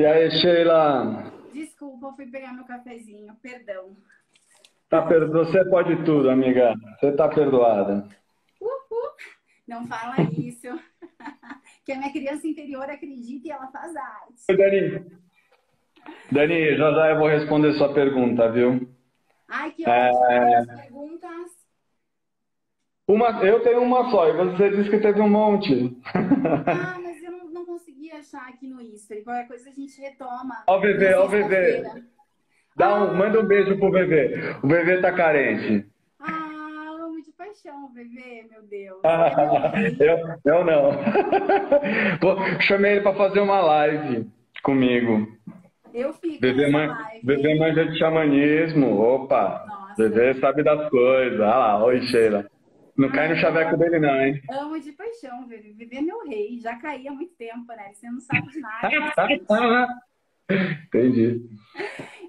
E aí, Sheila? Desculpa, eu fui pegar meu cafezinho, perdão. Você pode tudo, amiga. Você tá perdoada. Uhul. Não fala isso. Que a minha criança interior acredita e ela faz Oi, arte. Dani, já já eu vou responder sua pergunta, viu? Ai, que É, ótimo. Temos perguntas? eu tenho uma só, e você disse que teve um monte. Ah, mas eu não consegui achar aqui no Insta. Qualquer coisa a gente retoma Ó o na bebê, ó o bebê. sexta-feira. Manda um beijo Ah, pro bebê. O bebê tá carente. amo de paixão, bebê, meu Deus. É meu rei. Eu não. Pô, chamei ele pra fazer uma live comigo. Eu fico Bebê, nessa live, bebê hein? manja de xamanismo. Opa, Nossa. bebê sabe das coisas. Ah lá, oi, Sheila. Não cai no Ai, eu chaveco dele, não, hein? amo de paixão, velho. Viver é meu rei. Já caí há muito tempo, né? Você não sabe de nada, inocente. Entendi.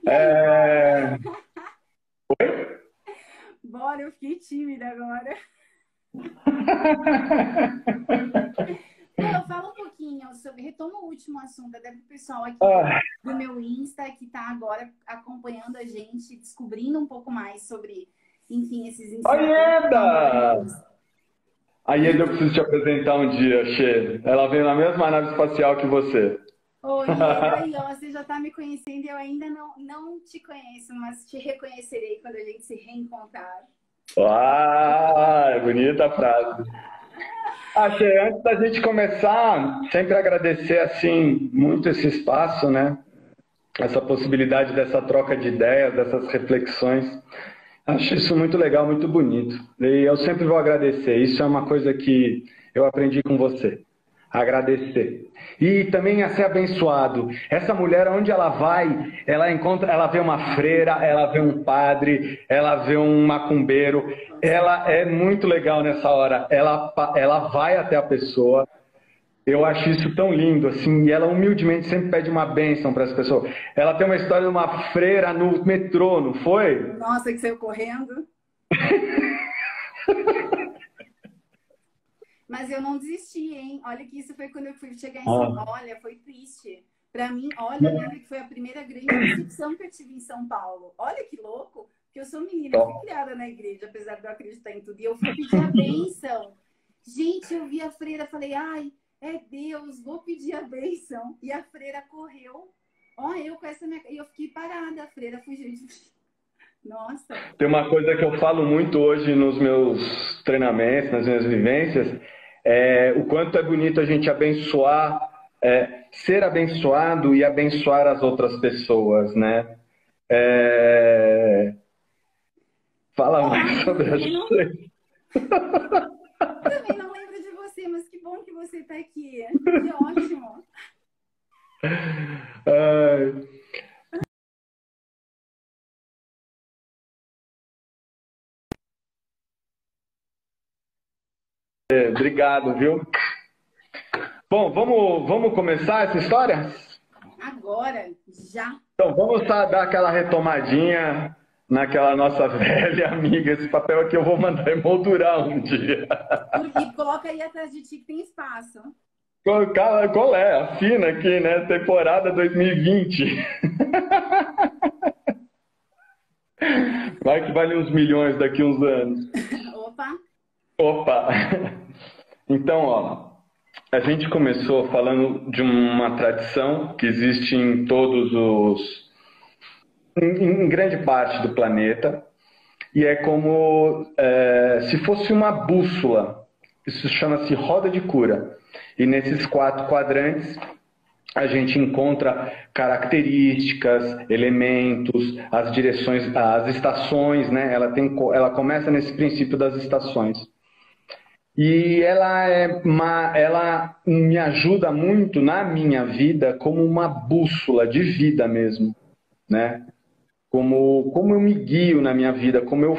E aí, bora? É... Bora, eu fiquei tímida agora. Pô, fala um pouquinho sobre. Retoma o último assunto, até pro pessoal aqui Ah, do meu Insta, que tá agora acompanhando a gente, descobrindo um pouco mais sobre, enfim, esses ensinamentos Ieda! harmônicos. A Ieda eu preciso te apresentar um dia, Che. Ela veio na mesma nave espacial que você. Oi, Ieda, aí, ó, você já tá me conhecendo e eu ainda não te conheço, mas te reconhecerei quando a gente se reencontrar. Ah, bonita a frase. Che, antes da gente começar, sempre agradecer assim muito esse espaço, né? Essa possibilidade dessa troca de ideias, dessas reflexões. Acho isso muito legal, muito bonito. E eu sempre vou agradecer. Isso é uma coisa que eu aprendi com você. Agradecer. E também a ser abençoado. Essa mulher, onde ela vai, ela encontra, ela vê uma freira, ela vê um padre, ela vê um macumbeiro. Ela é muito legal nessa hora. Ela vai até a pessoa. Eu acho isso tão lindo, assim, e ela humildemente sempre pede uma bênção para as pessoas. Ela tem uma história de uma freira no metrô, não foi? Nossa, que saiu correndo. Mas eu não desisti, hein? Olha que isso foi quando eu fui chegar em São Ah. Paulo. Olha, foi triste. Para mim, olha, eu lembro que foi a primeira grande decepção que eu tive em São Paulo. Olha que louco, porque eu sou menina, eu fui criada na igreja, apesar de eu acreditar em tudo. E eu fui pedir a bênção. Gente, eu vi a freira, falei, ai, é Deus, vou pedir a bênção. E a freira correu. Ó, eu com essa minha. E eu fiquei parada, a freira fugiu. Nossa. Tem uma coisa que eu falo muito hoje nos meus treinamentos, nas minhas vivências, é o quanto é bonito a gente abençoar, ser abençoado e abençoar as outras pessoas, né? É, fala mais Ai, sobre isso. também não lembro de você, mas que bom que você está aqui. Que ótimo. Ai, obrigado, viu? Bom, vamos começar essa história? Agora, já. Então, vamos dar aquela retomadinha naquela nossa velha amiga. Esse papel aqui eu vou mandar emoldurar um dia. E coloca aí atrás de ti que tem espaço. Qual é? Assina aqui, né? Temporada 2020. Vai que vale uns milhões daqui uns anos. Opa. Opa! Então, ó, a gente começou falando de uma tradição que existe em em grande parte do planeta, e é como se fosse uma bússola. Isso chama-se roda de cura. E nesses 4 quadrantes a gente encontra características, elementos, as direções, as estações, né? Ela começa nesse princípio das estações. E ela me ajuda muito na minha vida como uma bússola de vida mesmo, né? Como eu me guio na minha vida, como eu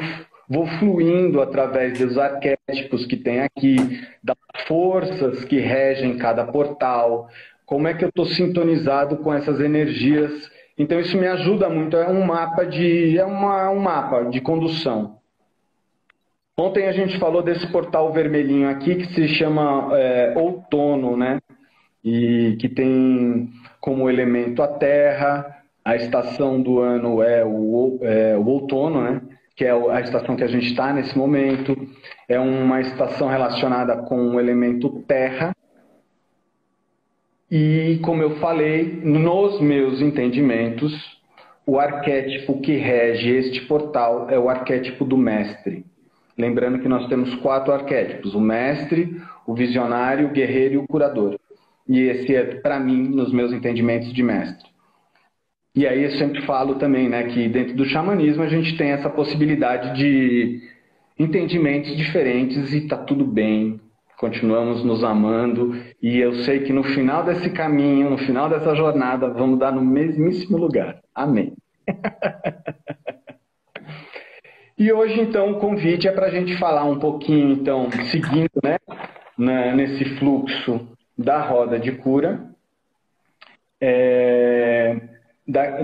vou fluindo através dos arquétipos que tem aqui, das forças que regem cada portal, como é que eu estou sintonizado com essas energias. Então isso me ajuda muito, um mapa de condução. Ontem a gente falou desse portal vermelhinho aqui que se chama outono, né? E que tem como elemento a terra, a estação do ano é o outono, né? Que é a estação que a gente está nesse momento, é uma estação relacionada com o elemento terra. E, como eu falei, nos meus entendimentos, o arquétipo que rege este portal é o arquétipo do mestre. Lembrando que nós temos 4 arquétipos: o mestre, o visionário, o guerreiro e o curador. E esse é, para mim, nos meus entendimentos de mestre. E aí eu sempre falo também, né, que dentro do xamanismo a gente tem essa possibilidade de entendimentos diferentes e tá tudo bem. Continuamos nos amando e eu sei que no final desse caminho, no final dessa jornada, vamos dar no mesmíssimo lugar. Amém. E hoje, então, o convite é para a gente falar um pouquinho, então, seguindo, né, nesse fluxo da roda de cura.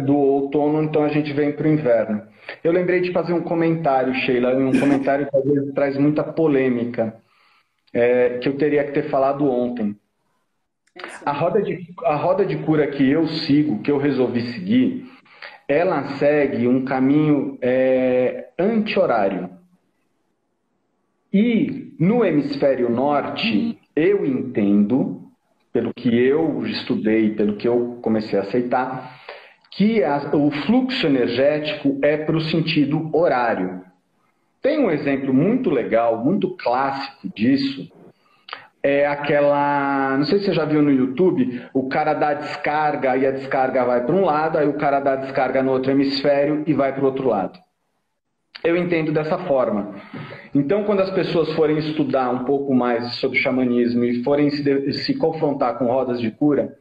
Do outono, então, a gente vem para o inverno. Eu lembrei de fazer um comentário, Sheila, um comentário que às vezes traz muita polêmica, que eu teria que ter falado ontem. A roda de cura que eu sigo, que eu resolvi seguir, ela segue um caminho anti-horário. E no hemisfério norte, eu entendo, pelo que eu estudei, pelo que eu comecei a aceitar, que o fluxo energético é para o sentido horário. Tem um exemplo muito legal, muito clássico disso, é aquela... Não sei se você já viu no YouTube, o cara dá descarga e a descarga vai para um lado, aí o cara dá descarga no outro hemisfério e vai para o outro lado. Eu entendo dessa forma. Então, quando as pessoas forem estudar um pouco mais sobre xamanismo e forem se confrontar com rodas de cura,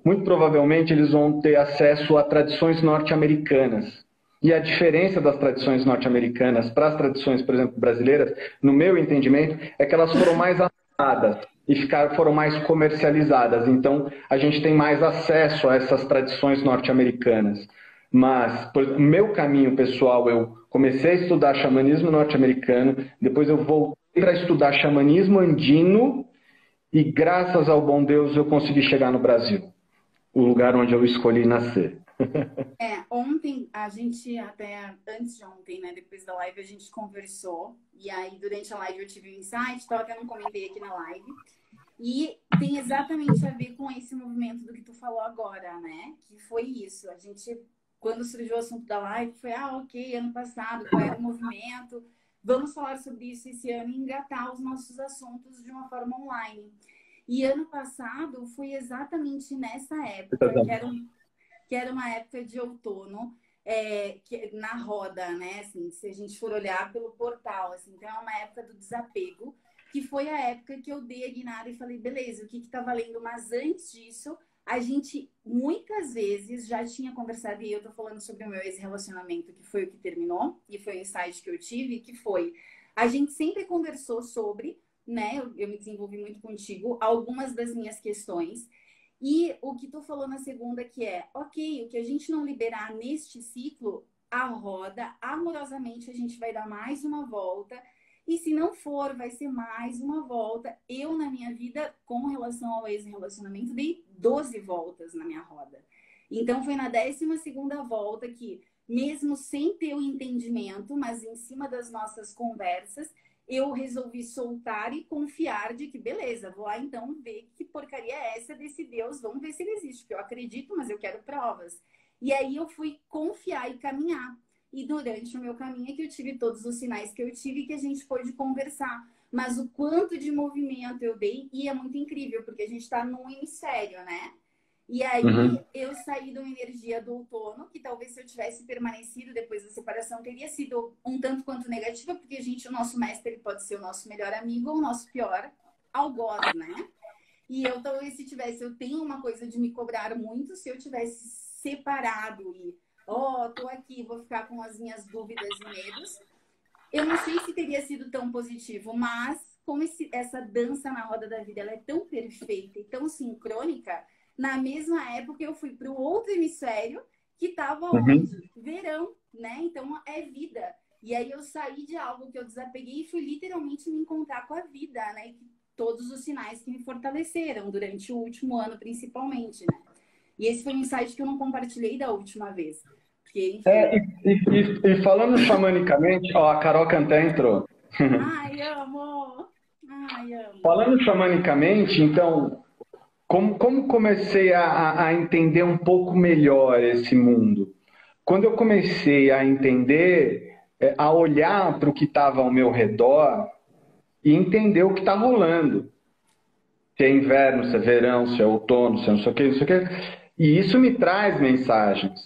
muito provavelmente eles vão ter acesso a tradições norte-americanas. E a diferença das tradições norte-americanas para as tradições, por exemplo, brasileiras, no meu entendimento, é que elas foram mais adaptadas e foram mais comercializadas. Então, a gente tem mais acesso a essas tradições norte-americanas. Mas, por meu caminho pessoal, eu comecei a estudar xamanismo norte-americano, depois eu voltei para estudar xamanismo andino e, graças ao bom Deus, eu consegui chegar no Brasil, o lugar onde eu escolhi nascer. Ontem, a gente até, antes de ontem, né, depois da live, a gente conversou, e aí durante a live eu tive um insight, então até não comentei aqui na live, e tem exatamente a ver com esse movimento do que tu falou agora, né, que foi isso, a gente, quando surgiu o assunto da live, foi, ok, ano passado, qual era o movimento, vamos falar sobre isso esse ano e engatar os nossos assuntos de uma forma online. E ano passado foi exatamente nessa época, que era uma época de outono, na roda, né? Assim, se a gente for olhar pelo portal, assim, então é uma época do desapego, que foi a época que eu dei a guinada e falei, beleza, o que tá valendo? Mas antes disso, a gente muitas vezes já tinha conversado, e eu tô falando sobre o meu ex-relacionamento, que foi o que terminou, e foi o insight que eu tive, que foi, a gente sempre conversou sobre, né? Eu me desenvolvi muito contigo, algumas das minhas questões. E o que tu falou na segunda que ok, o que a gente não liberar neste ciclo, a roda, amorosamente, a gente vai dar mais uma volta. E se não for, vai ser mais uma volta. Eu, na minha vida, com relação ao ex-relacionamento, dei 12 voltas na minha roda. Então, foi na 12ª volta que, mesmo sem ter o entendimento, mas em cima das nossas conversas, eu resolvi soltar e confiar de que, beleza, vou lá então ver que porcaria é essa desse Deus, vamos ver se ele existe, porque eu acredito, mas eu quero provas. E aí eu fui confiar e caminhar. E durante o meu caminho é que eu tive todos os sinais que eu tive que a gente pôde conversar. Mas o quanto de movimento eu dei, e é muito incrível, porque a gente está num hemisfério, né? E aí eu saí de uma energia do outono, que talvez se eu tivesse permanecido depois da separação, teria sido um tanto quanto negativa, porque o nosso mestre ele pode ser o nosso melhor amigo ou o nosso pior algoz, né? E eu talvez eu tenho uma coisa de me cobrar muito, se eu tivesse separado e, tô aqui, vou ficar com as minhas dúvidas e medos, eu não sei se teria sido tão positivo, mas como essa dança na roda da vida, ela é tão perfeita e tão sincrônica, na mesma época eu fui para o outro hemisfério que estava onde? Verão, né? Então é vida. E aí eu saí de algo que eu desapeguei e fui literalmente me encontrar com a vida, né? E todos os sinais que me fortaleceram durante o último ano, principalmente, né? E esse foi um insight que eu não compartilhei da última vez. Porque, enfim... E falando xamanicamente, ó, a Carol Canté entrou. Ai, amo! Ai, amo! Falando xamanicamente, então, como comecei a entender um pouco melhor esse mundo? Quando eu comecei a entender, a olhar para o que estava ao meu redor e entender o que está rolando. Se é inverno, se é verão, se é outono, se é não sei o que, não sei o que. E isso me traz mensagens.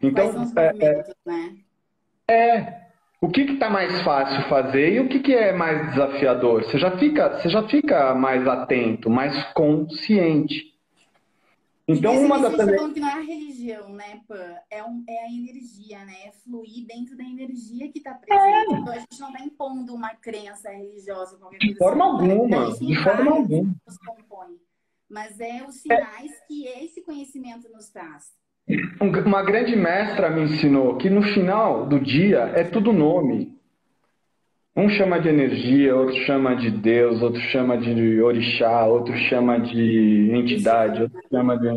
Então, quais são os movimentos, né? O que está mais fácil fazer e o que é mais desafiador? Você já fica mais atento, mais consciente. Então, e uma você das... está falando que não é a religião, né, Pan? É a energia, né? É fluir dentro da energia que está presente. Então, a gente não está impondo uma crença religiosa, qualquer coisa De forma assim. alguma, de forma alguma. Nos compõe. Mas é os sinais que esse conhecimento nos traz. Uma grande mestra me ensinou que no final do dia é tudo nome. Um chama de energia, outro chama de Deus, outro chama de orixá, outro chama de entidade, outro chama de...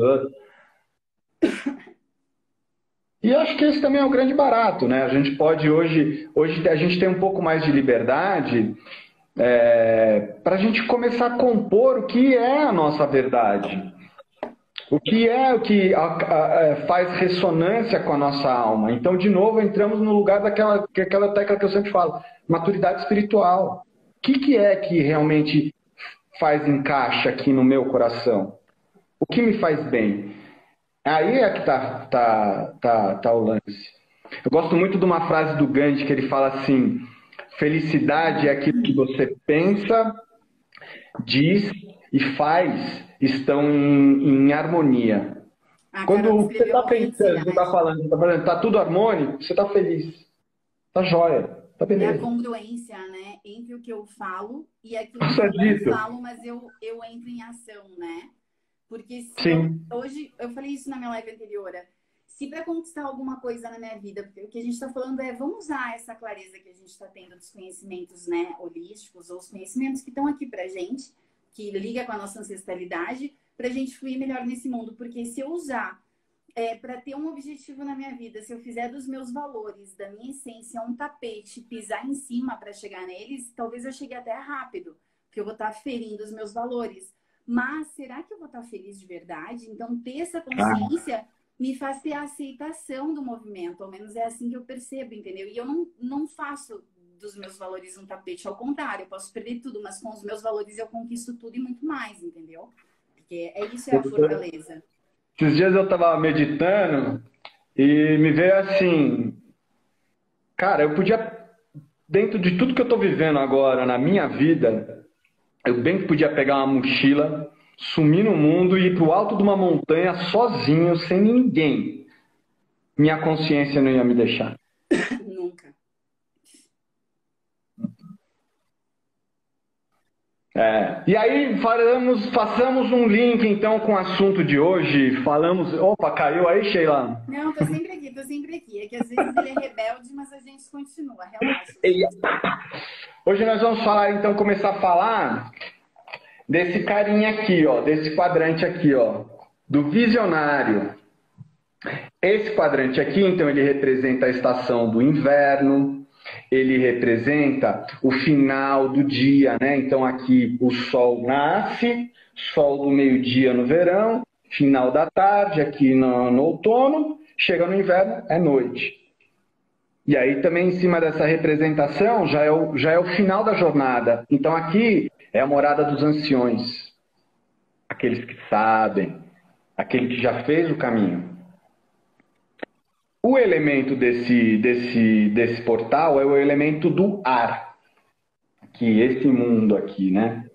E acho que esse também é o grande barato, né? A gente pode hoje a gente tem um pouco mais de liberdade para a gente começar a compor o que é a nossa verdade. O que faz ressonância com a nossa alma. Então, de novo, entramos no lugar daquela tecla que eu sempre falo, maturidade espiritual. O que é que realmente faz encaixe aqui no meu coração? O que me faz bem? Aí é que tá o lance. Eu gosto muito de uma frase do Gandhi que ele fala assim: felicidade é aquilo que você pensa, diz e faz estão em harmonia. Quando você está pensando, você está falando, está tudo harmônico, você está feliz, está jóia, está beleza. É a congruência, né, entre o que eu falo e aquilo que eu não falo, mas eu entro em ação, né? Porque hoje, eu falei isso na minha live anterior, se para conquistar alguma coisa na minha vida, porque o que a gente está falando vamos usar essa clareza que a gente está tendo dos conhecimentos, né, holísticos, ou os conhecimentos que estão aqui pra gente, que liga com a nossa ancestralidade, para a gente fluir melhor nesse mundo. Porque se eu usar para ter um objetivo na minha vida, se eu fizer dos meus valores, da minha essência, um tapete, pisar em cima para chegar neles, talvez eu chegue até rápido, porque eu vou estar ferindo os meus valores. Mas será que eu vou estar feliz de verdade? Então, ter essa consciência me faz ter a aceitação do movimento. Ao menos é assim que eu percebo, entendeu? E eu não faço dos meus valores um tapete, ao contrário, eu posso perder tudo, mas com os meus valores eu conquisto tudo e muito mais, entendeu? Porque isso é a fortaleza. Esses dias eu tava meditando e me veio assim, cara, eu podia, dentro de tudo que eu tô vivendo agora na minha vida, eu bem que podia pegar uma mochila, sumir no mundo e ir pro alto de uma montanha sozinho, sem ninguém. Minha consciência não ia me deixar. Nunca. E aí passamos um link então com o assunto de hoje, Opa, caiu aí, Sheila? Não, tô sempre aqui. É que às vezes ele é rebelde, mas a gente continua, relaxa. Hoje nós vamos começar a falar desse carinha aqui, ó, desse quadrante aqui, ó, do visionário. Esse quadrante aqui, então, ele representa a estação do inverno. Ele representa o final do dia, né? Então aqui o sol nasce, sol do meio-dia no verão, final da tarde aqui no outono, chega no inverno, é noite. E aí também em cima dessa representação já é o final da jornada. Então aqui é a morada dos anciões, aqueles que sabem, aquele que já fez o caminho. O elemento desse portal é o elemento do ar. Aqui, esse mundo aqui, né?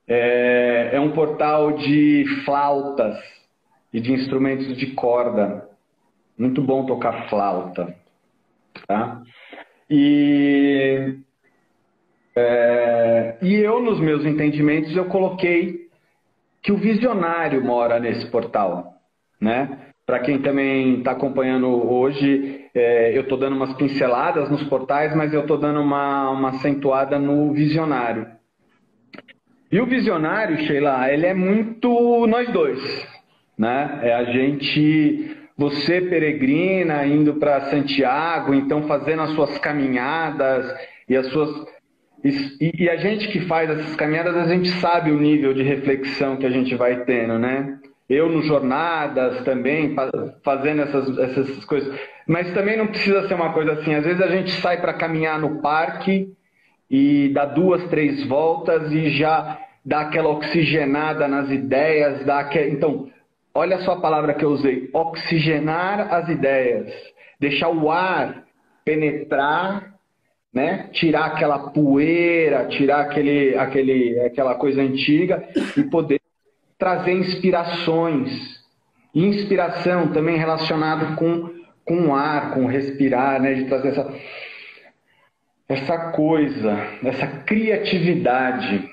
É um portal de flautas e de instrumentos de corda. Muito bom tocar flauta. Tá? E eu, nos meus entendimentos, eu coloquei que o visionário mora nesse portal, né? Para quem também está acompanhando hoje, eu estou dando umas pinceladas nos portais, mas eu estou dando uma acentuada no visionário. E o visionário, Sheila, ele é muito nós dois. né? É a gente, você peregrina indo para Santiago, então fazendo as suas caminhadas e as suas e a gente que faz essas caminhadas, a gente sabe o nível de reflexão que a gente vai tendo, né? Eu no jornadas também, fazendo essas coisas. Mas também não precisa ser uma coisa assim. Às vezes a gente sai para caminhar no parque e dá 2, 3 voltas e já dá aquela oxigenada nas ideias. Então, olha só a palavra que eu usei. Oxigenar as ideias. Deixar o ar penetrar, né? Tirar aquela poeira, tirar aquela coisa antiga e poder trazer inspirações. Inspiração também relacionado com o ar, com o respirar, né? De trazer essa coisa, essa criatividade.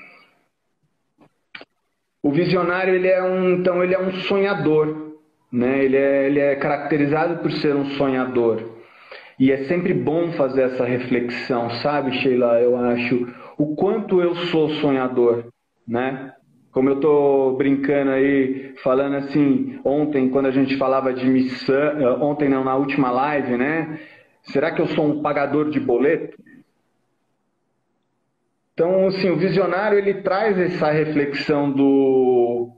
O visionário, ele é um sonhador, né? Ele é caracterizado por ser um sonhador. E é sempre bom fazer essa reflexão, sabe, Sheila? Eu acho o quanto eu sou sonhador, né? Como eu tô brincando aí, falando assim, ontem, quando a gente falava de missão, ontem não, na última live, né? Será que eu sou um pagador de boleto? Então, assim, o visionário, ele traz essa reflexão do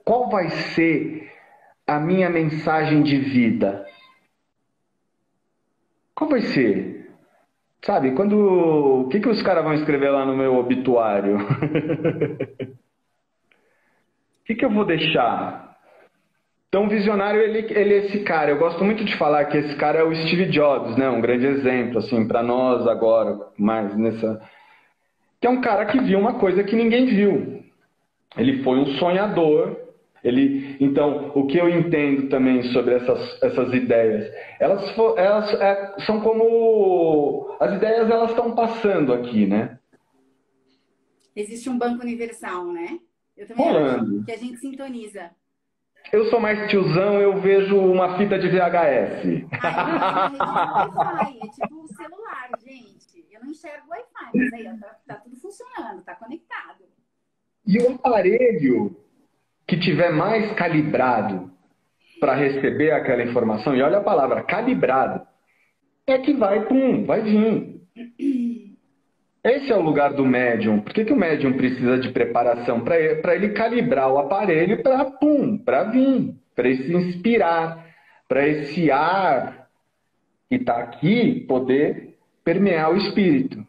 qual vai ser a minha mensagem de vida? Qual vai ser? Sabe, o que os caras vão escrever lá no meu obituário? O que eu vou deixar? Então, o visionário, ele é esse cara. Eu gosto muito de falar que esse cara é o Steve Jobs, né? Um grande exemplo, assim, para nós agora, mais nessa... Que é um cara que viu uma coisa que ninguém viu. Ele foi um sonhador. Então, o que eu entendo também sobre essas ideias, elas são como... As ideias, elas estão passando aqui, né? Existe um banco universal, né? Eu também Rolando. acho que a gente sintoniza. Eu sou mais tiozão, eu vejo uma fita de VHS. Ah, eu vejo Wi-Fi, é tipo o celular, gente. Eu não enxergo Wi-Fi, mas aí tá tudo funcionando, tá conectado. E o aparelho que tiver mais calibrado para receber aquela informação, e olha a palavra, calibrado, é que vai vir. Esse é o lugar do médium. Por que o médium precisa de preparação? Para ele calibrar o aparelho para vir, para ele se inspirar, para esse ar que está aqui poder permear o espírito.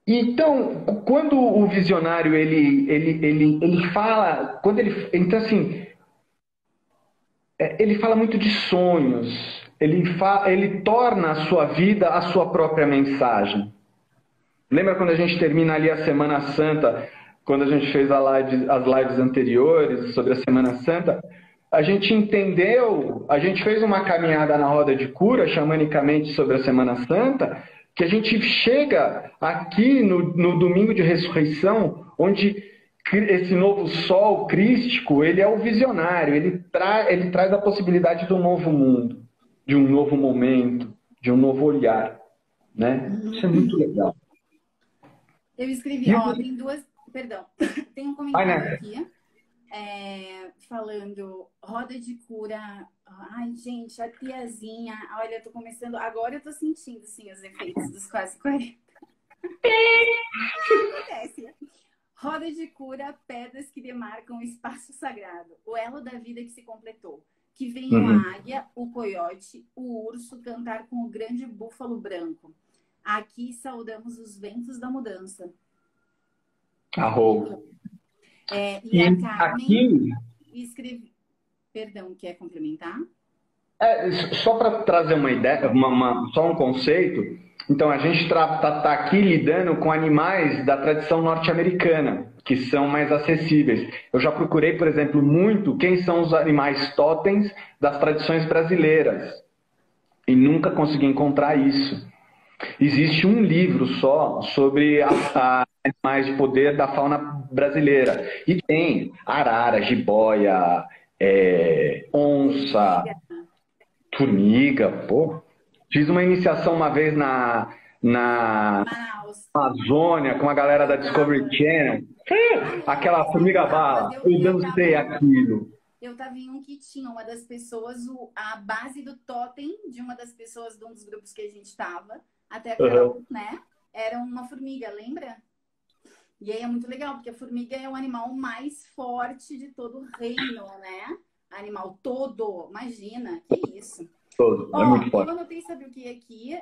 Então, quando o visionário ele fala, então assim, ele fala muito de sonhos. Ele torna a sua vida a sua própria mensagem. Lembra quando a gente termina ali a Semana Santa, quando a gente fez as lives anteriores sobre a Semana Santa? A gente entendeu, a gente fez uma caminhada na roda de cura, xamanicamente, sobre a Semana Santa, que a gente chega aqui no domingo de ressurreição, onde esse novo sol crístico, ele é o visionário, ele traz a possibilidade do novo mundo, de um novo momento, de um novo olhar, né? Isso é muito legal. Eu escrevi, tem duas, perdão, tem um comentário aqui, falando, roda de cura, ai gente, a tiazinha, olha, eu tô começando, agora eu tô sentindo, sim, os efeitos dos quase 40. Acontece. Roda de cura, pedras que demarcam o espaço sagrado, o elo da vida que se completou. Que vem a águia, o coiote, o urso cantar com o grande búfalo branco. Aqui saudamos os ventos da mudança. Arrou. E a Carmen escreve... Perdão, quer complementar? Só para trazer uma ideia, só um conceito. Então, a gente tá aqui lidando com animais da tradição norte-americana, que são mais acessíveis. Eu já procurei, por exemplo, muito quem são os animais totens das tradições brasileiras. E nunca consegui encontrar isso. Existe um livro só sobre animais de poder da fauna brasileira. E tem arara, jiboia, onça, formiga, pô. Fiz uma iniciação uma vez na Amazônia com a galera da Discovery Channel. Aquela formiga bala, eu dancei aquilo. Eu tava em um que tinha uma das pessoas, a base do totem de uma das pessoas de um dos grupos que a gente tava, até a Carol, né? Era uma formiga, lembra? E aí é muito legal, porque a formiga é o animal mais forte de todo o reino, né? Animal todo, imagina, que isso. Todo, é muito forte. Eu anotei, sabe o que aqui?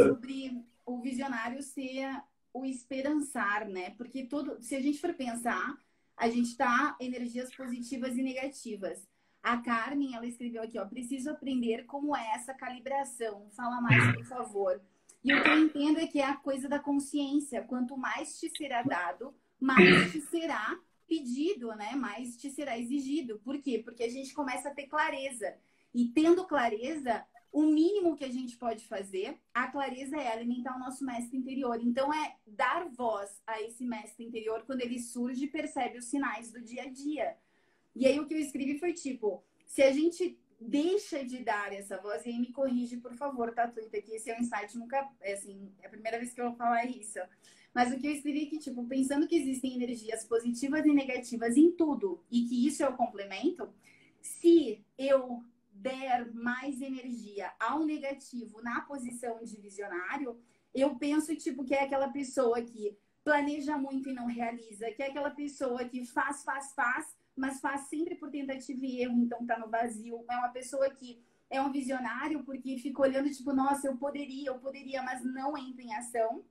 Sobre o visionário ser o esperançar, né? Porque se a gente for pensar, a gente tá energias positivas e negativas. A Carmen, ela escreveu aqui, ó, preciso aprender como é essa calibração. Fala mais, por favor. E o que eu entendo é que é a coisa da consciência. Quanto mais te será dado, mais te será pedido, né? Mais te será exigido. Por quê? Porque a gente começa a ter clareza. E tendo clareza, o mínimo que a gente pode fazer, a clareza é alimentar o nosso mestre interior. Então, é dar voz a esse mestre interior quando ele surge e percebe os sinais do dia a dia. E aí, o que eu escrevi foi tipo, se a gente deixa de dar essa voz, e aí me corrige, por favor, tá, Tuita, que esse é um insight, nunca, assim, é a primeira vez que eu vou falar isso. Mas o que eu escrevi aqui, tipo, pensando que existem energias positivas e negativas em tudo, e que isso é o complemento, se eu der mais energia ao negativo na posição de visionário, eu penso, tipo, que é aquela pessoa que planeja muito e não realiza, que é aquela pessoa que faz, mas faz sempre por tentativa e erro, então tá no vazio. É uma pessoa que é um visionário porque fica olhando, tipo, nossa, eu poderia, mas não entra em ação.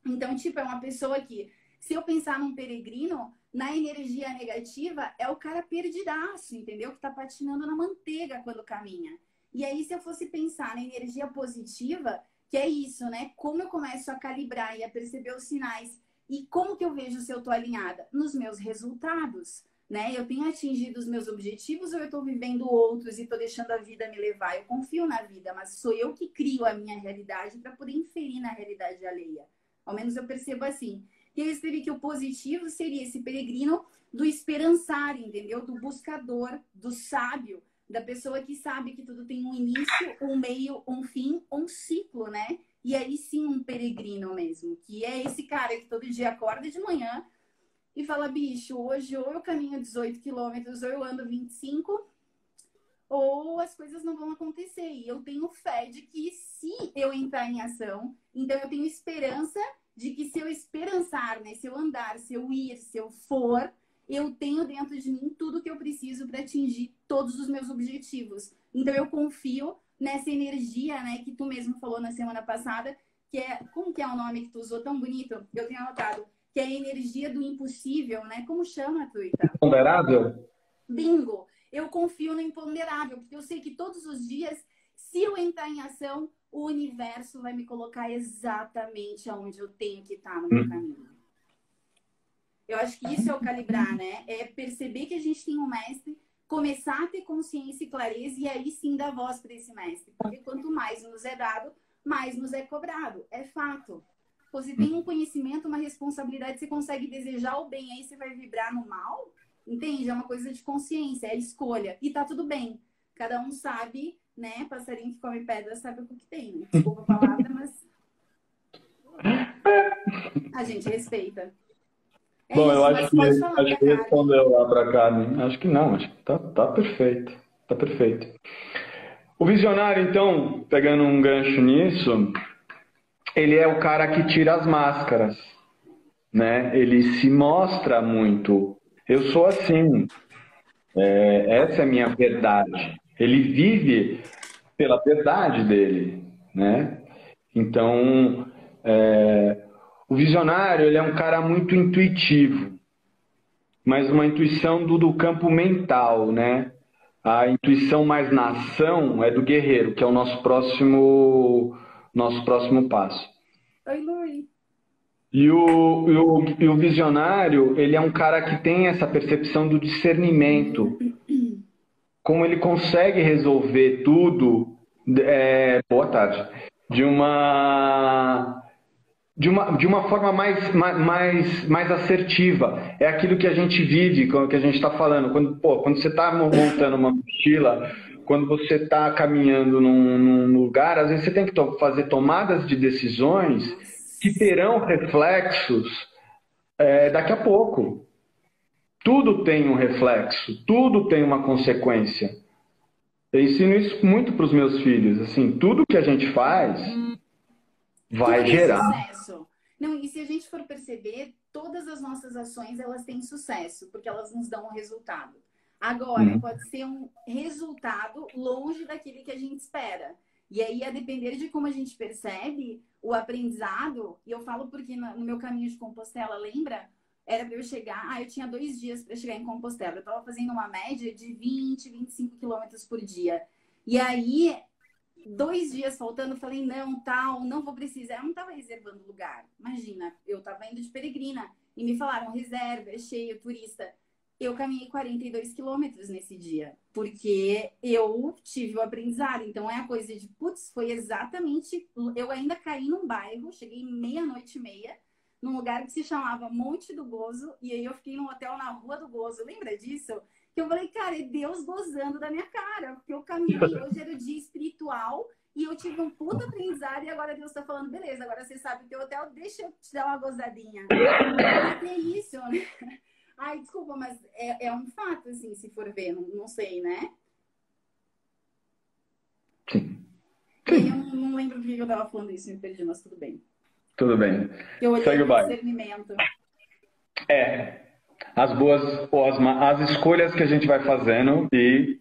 Então, tipo, é uma pessoa que, se eu pensar num peregrino, na energia negativa, é o cara perdidaço, entendeu? Que tá patinando na manteiga quando caminha. E aí, se eu fosse pensar na energia positiva, que é isso, né? Como eu começo a calibrar e a perceber os sinais e como que eu vejo se eu tô alinhada? Nos meus resultados. Né? Eu tenho atingido os meus objetivos ou eu estou vivendo outros e estou deixando a vida me levar? Eu confio na vida, mas sou eu que crio a minha realidade para poder inferir na realidade alheia. Ao menos eu percebo assim. E eu escrevi que o positivo seria esse peregrino do esperançar, entendeu? Do buscador, do sábio, da pessoa que sabe que tudo tem um início, um meio, um fim, um ciclo, né? E aí sim um peregrino mesmo, que é esse cara que todo dia acorda de manhã e fala, bicho, hoje ou eu caminho 18 quilômetros ou eu ando 25, ou as coisas não vão acontecer. E eu tenho fé de que se eu entrar em ação, então eu tenho esperança de que se eu esperançar, né, se eu andar, se eu ir, se eu for, eu tenho dentro de mim tudo que eu preciso para atingir todos os meus objetivos. Então eu confio nessa energia, né, que tu mesmo falou na semana passada, que é, como que é o nome que tu usou tão bonito? Eu tenho anotado. Que é a energia do impossível, né? Como chama, Tuita? Ponderável? Bingo! Eu confio no imponderável, porque eu sei que todos os dias, se eu entrar em ação, o universo vai me colocar exatamente aonde eu tenho que estar no meu caminho. Eu acho que isso é o calibrar, né? É perceber que a gente tem um mestre, começar a ter consciência e clareza, e aí sim dar voz para esse mestre. Porque quanto mais nos é dado, mais nos é cobrado. É fato. Você tem um conhecimento, uma responsabilidade, você consegue desejar o bem, aí você vai vibrar no mal, entende? É uma coisa de consciência, é escolha. E tá tudo bem. Cada um sabe, né? Passarinho que come pedra sabe o que tem, né? Desculpa a palavra, mas a gente respeita. É bom, isso, eu mas pode falar acho que respondeu lá para cá, né? Acho que não, acho que tá perfeito. Tá perfeito. O visionário, então, pegando um gancho nisso, ele é o cara que tira as máscaras, né? Ele se mostra muito. Eu sou assim. Essa é a minha verdade. Ele vive pela verdade dele, né? Então, o visionário, ele é um cara muito intuitivo, mas uma intuição do campo mental, né? A intuição mais na ação é do guerreiro, que é o nosso próximo passo. Oi, Lui. E o visionário, ele é um cara que tem essa percepção do discernimento. Como ele consegue resolver tudo, boa tarde, de uma forma mais assertiva. É aquilo que a gente vive, que a gente está falando. Quando você está montando uma mochila, quando você está caminhando num lugar, às vezes você tem que fazer tomadas de decisões que terão reflexos daqui a pouco. Tudo tem um reflexo, tudo tem uma consequência. Eu ensino isso muito para os meus filhos. Assim, tudo que a gente faz vai Tudo tem gerar. sucesso. Não, e se a gente for perceber, todas as nossas ações, elas têm sucesso, porque elas nos dão um resultado. Agora, pode ser um resultado longe daquele que a gente espera. E aí, a depender de como a gente percebe o aprendizado, e eu falo porque no meu caminho de Compostela, lembra? Era para eu chegar, eu tinha 2 dias para chegar em Compostela. Eu estava fazendo uma média de 20, 25 quilômetros por dia. E aí, 2 dias faltando, eu falei, não, tal, não vou precisar. Eu não estava reservando lugar. Imagina, eu estava indo de peregrina e me falaram, reserva, é cheio, turista. Eu caminhei 42 quilômetros nesse dia, porque eu tive o aprendizado. Então, é a coisa de, putz, foi exatamente... Eu ainda caí num bairro, cheguei meia-noite e meia, num lugar que se chamava Monte do Gozo, e aí eu fiquei num hotel na Rua do Gozo. Lembra disso? Que eu falei, cara, é Deus gozando da minha cara, porque eu caminhei, hoje era o dia espiritual, e eu tive um puta aprendizado, e agora Deus tá falando, beleza, agora você sabe o teu hotel, deixa eu te dar uma gozadinha. Porque é isso, né? Ai, desculpa, mas é um fato, assim, se for ver, não sei, né? Sim. E aí eu não lembro por que eu tava falando isso, me perdi, mas tudo bem. Tudo bem. Eu olhei Segue o no baile. discernimento. As boas ou as escolhas que a gente vai fazendo e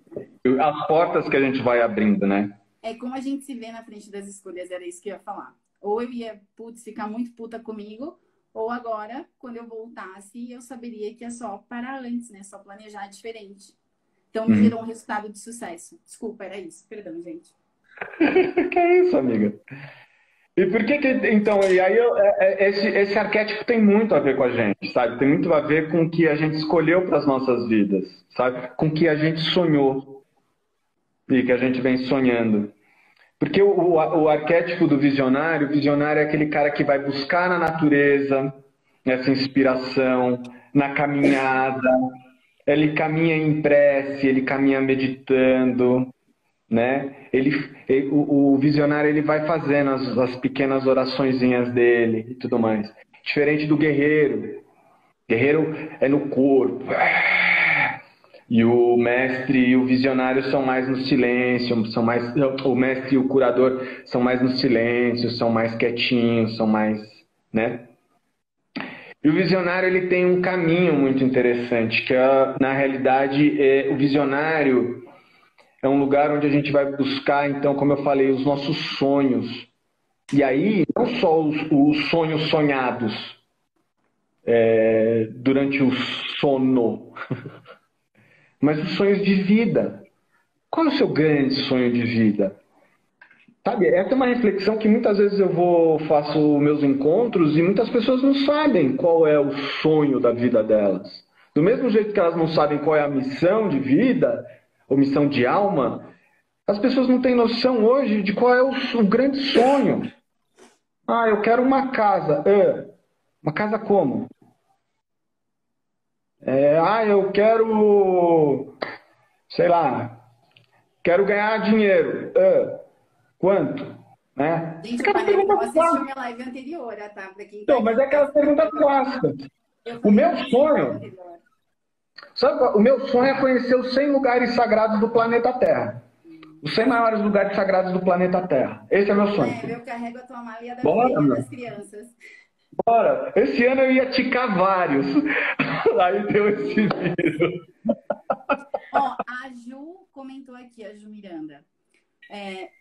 as portas que a gente vai abrindo, né? É como a gente se vê na frente das escolhas, era isso que eu ia falar. Ou eu ia, putz, ficar muito puta comigo, ou agora, quando eu voltasse, eu saberia que é só parar antes, né? Só planejar diferente. Então me gerou um resultado de sucesso. Desculpa, era isso. Perdão, gente. Que é isso, amiga? E por que então, e aí esse arquétipo tem muito a ver com a gente, sabe? Tem muito a ver com o que a gente escolheu para as nossas vidas, sabe? Com o que a gente sonhou e que a gente vem sonhando. Porque o arquétipo do visionário, o visionário é aquele cara que vai buscar na natureza essa inspiração, na caminhada, ele caminha em prece, ele caminha meditando, né? O visionário ele vai fazendo as pequenas oraçõezinhas dele e tudo mais. Diferente do guerreiro. Guerreiro é no corpo. E o mestre e o visionário são mais no silêncio, são mais o mestre e o curador são mais no silêncio, são mais quietinhos, são mais, né? E o visionário ele tem um caminho muito interessante, que na realidade o visionário é um lugar onde a gente vai buscar, então, como eu falei, os nossos sonhos. E aí, não só os sonhos sonhados durante o sono, mas os sonhos de vida. Qual é o seu grande sonho de vida? Sabe, essa é uma reflexão que muitas vezes faço meus encontros e muitas pessoas não sabem qual é o sonho da vida delas. Do mesmo jeito que elas não sabem qual é a missão de vida ou missão de alma, as pessoas não têm noção hoje de qual é o grande sonho. Eu quero uma casa. Uma casa como? Eu quero, sei lá, quero ganhar dinheiro. Quanto? Né? Gente, o Panela não assistiu minha live anterior, tá? Pra quem tá Então, mas é aquela pergunta clássica. O meu sonho, sabe, o meu sonho é conhecer os 100 lugares sagrados do planeta Terra. Os 100 maiores lugares sagrados do planeta Terra. Esse é meu sonho. Eu carrego a tua mala e a da Bora, das crianças. Bora! Esse ano eu ia ticar vários. Aí deu esse vídeo. Ó, a Ju comentou aqui, a Ju Miranda.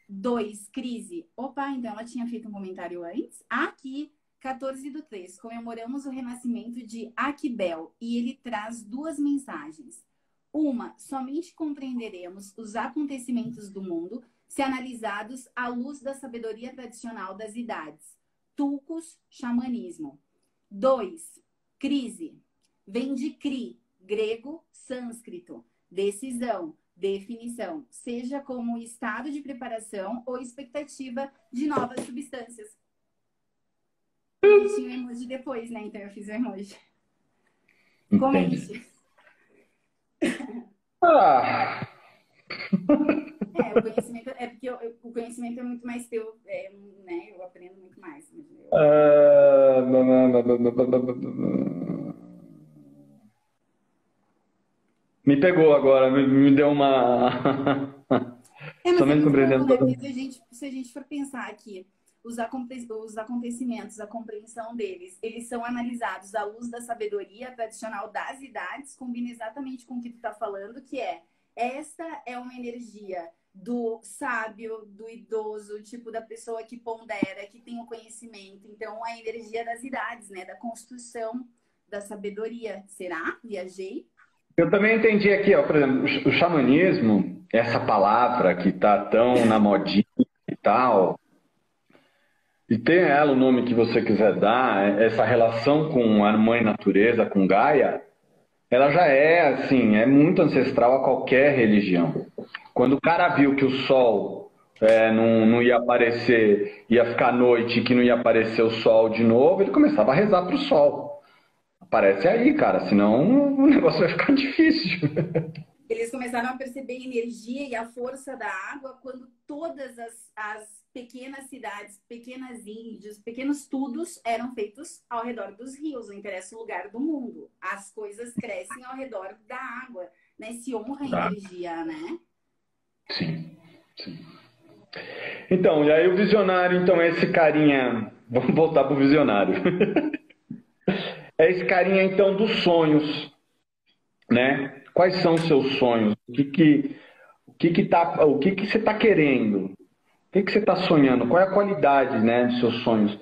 2, crise. Opa, então ela tinha feito um comentário antes. Aqui, 14/3, comemoramos o renascimento de Aquibel e ele traz 2 mensagens. Uma, somente compreenderemos os acontecimentos do mundo se analisados à luz da sabedoria tradicional das idades. Tulcos, xamanismo. 2, crise. Vem de cri, grego, sânscrito. Decisão, definição, seja como estado de preparação ou expectativa de novas substâncias. Eu tinha o emoji depois, né? Então eu fiz o emoji. Comente. O conhecimento é porque o conhecimento é muito mais teu, né? Eu aprendo muito mais. Me pegou agora, me deu uma... Mas é Somente muito louco, né? compreendendo. Porque se a gente for pensar aqui, os acontecimentos, a compreensão deles, eles são analisados à luz da sabedoria tradicional das idades, combina exatamente com o que tu tá falando, que esta é uma energia do sábio, do idoso, tipo da pessoa que pondera, que tem o conhecimento. Então, a energia das idades, né? Da construção, da sabedoria. Será? Viajei? Eu também entendi aqui, ó, por exemplo, o xamanismo, essa palavra que tá tão na modinha e tal, e tem ela o nome que você quiser dar, essa relação com a mãe natureza, com Gaia, ela já é, assim, é muito ancestral a qualquer religião. Quando o cara viu que o sol não ia aparecer, ia ficar noite, que não ia aparecer o sol de novo, ele começava a rezar para o sol. Aparece aí, cara, senão o negócio vai ficar difícil. Eles começaram a perceber a energia e a força da água quando todas as pequenas cidades, pequenas índios, pequenos tudos eram feitos ao redor dos rios, não interessa o lugar do mundo. As coisas crescem ao redor da água, né? Se honra a energia, né? Sim, sim. Então, e aí o visionário, então, é esse carinha... Vamos voltar pro visionário. É esse carinha, então, dos sonhos, né? Quais são os seus sonhos? O que você está querendo? O que você está sonhando? Qual é a qualidade, né, dos seus sonhos?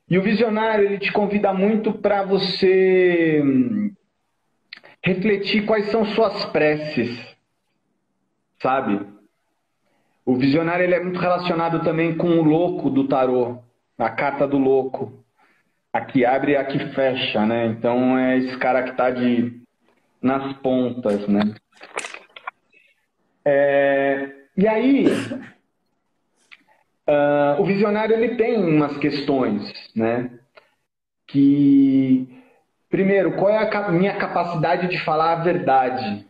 E o visionário, ele te convida muito para você refletir quais são suas preces, sabe? O visionário, ele é muito relacionado também com o louco do tarô, a carta do louco. A que abre e a que fecha, né? Então é esse cara que está nas pontas, né? E aí, o visionário, ele tem umas questões, né? Que, primeiro, qual é a minha capacidade de falar a verdade?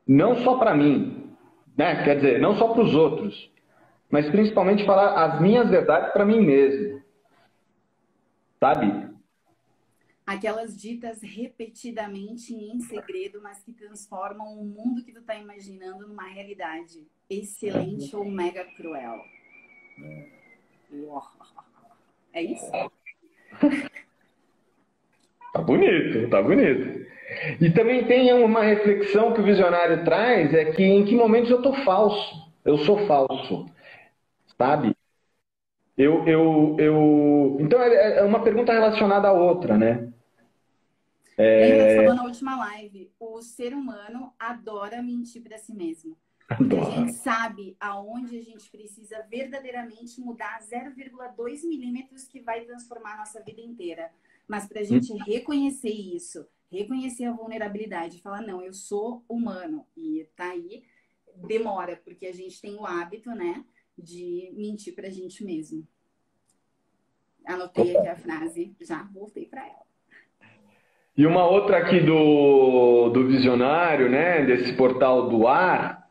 Não só para mim, né? Quer dizer, não só para os outros, mas principalmente falar as minhas verdades para mim mesmo, sabe? Aquelas ditas repetidamente em segredo, mas que transformam o mundo que tu tá imaginando numa realidade excelente ou mega cruel. É isso? Tá bonito, tá bonito. E também tem uma reflexão que o visionário traz, é que em que momentos eu tô falso. Eu sou falso, sabe? Então é uma pergunta relacionada à outra, né? Lembra que falou na última live? O ser humano adora mentir para si mesmo. Porque a gente sabe aonde a gente precisa verdadeiramente mudar 0,2 milímetros que vai transformar a nossa vida inteira. Mas para a gente reconhecer isso, reconhecer a vulnerabilidade, falar, não, eu sou humano. E tá aí, demora, porque a gente tem o hábito, né, de mentir pra gente mesmo. Anotei aqui a frase, já voltei para ela. E uma outra aqui do visionário, né, desse portal do ar,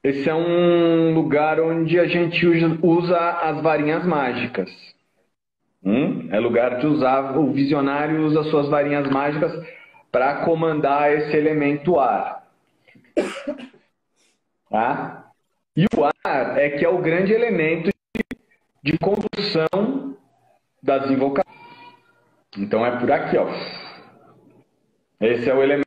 esse é um lugar onde a gente usa as varinhas mágicas. É lugar de usar, o visionário usa suas varinhas mágicas para comandar esse elemento ar. Tá? E o ar é que é o grande elemento de condução das invocações. Então é por aqui, ó. Esse é o elemento